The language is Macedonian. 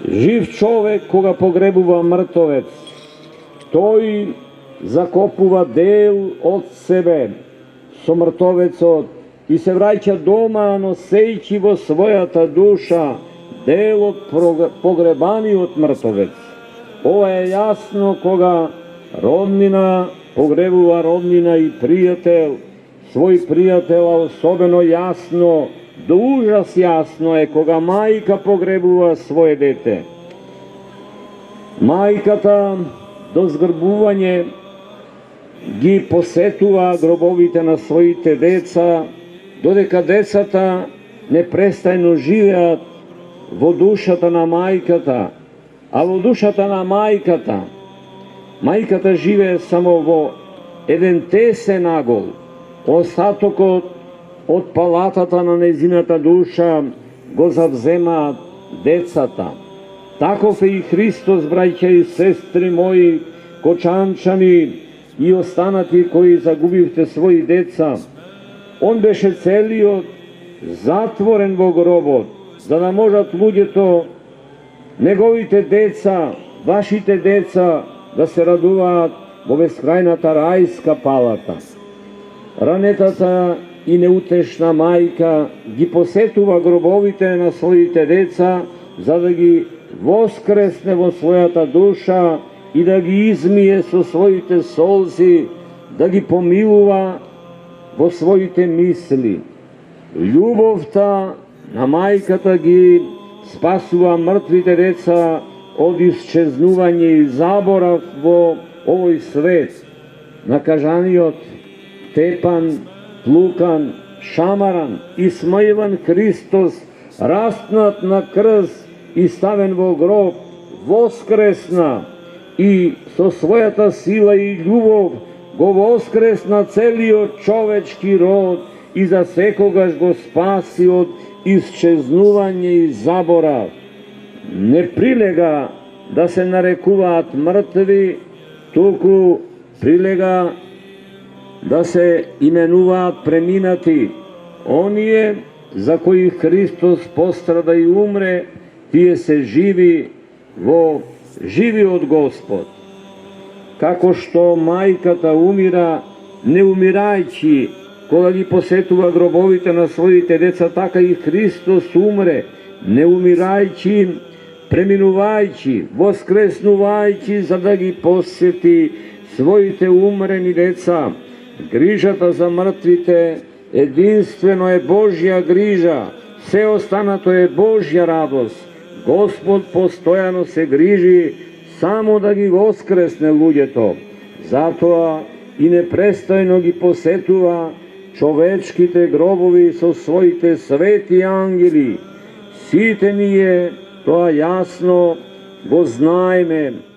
Жив човек кога погребува мртовец, тој закопува дел од себе со мртовецот и се враќа дома, носејќи во својата душа дел од погребаниот мртовец. Ова е јасно кога роднина погребува роднина и пријател, свој пријател, а особено јасно, до ужас јасно е кога мајка погребува своје дете. Мајката до згрбување ги посетува гробовите на своите деца, додека децата непрестајно живеат во душата на мајката, а во душата на мајката живее само во еден тесен агол. Остатокот од палатата на незината душа го завземаат децата. Таков е и Христос, браќа и сестри мои, кочанчани и останати кои загубивте своји деца. Он беше целиот затворен во гробот, за да можат луѓето, неговите деца, вашите деца, да се радуваат во бескрајната рајска палата. Ранетата и неутешна мајка ги посетува гробовите на своите деца, за да ги воскресне во својата душа и да ги измие со своите солзи, да ги помилува во своите мисли. Љубовта на мајката ги спасува мртвите деца од исчезнување и заборав во овој свет. Накажаниот Тепан, Плукан, Шамаран и смајван Христос, распнат на крст и ставен во гроб, воскресна и со својата сила и љубов го воскресна целиот човечки род и за секогаш го спаси од исчезнување и заборав. Не прилега да се нарекуваат мртви, туку прилега да се именуваат преминати. Оние за кои Христос пострада и умре, тие се живи во живиот Господ. Како што мајката умира, не умирајќи, кога ги посетува гробовите на своите деца, така и Христос умре, не умирајќи, преминувајќи, воскреснувајќи, за да ги посети своите умрени деца. Грижата за мртвите единствено е Божја грижа, се останато е Божја радост. Господ постојано се грижи само да ги воскресне луѓето. Затоа и непрестајно ги посетува човечките гробови со своите свети ангели. Сите ние тоа јасно го знаеме.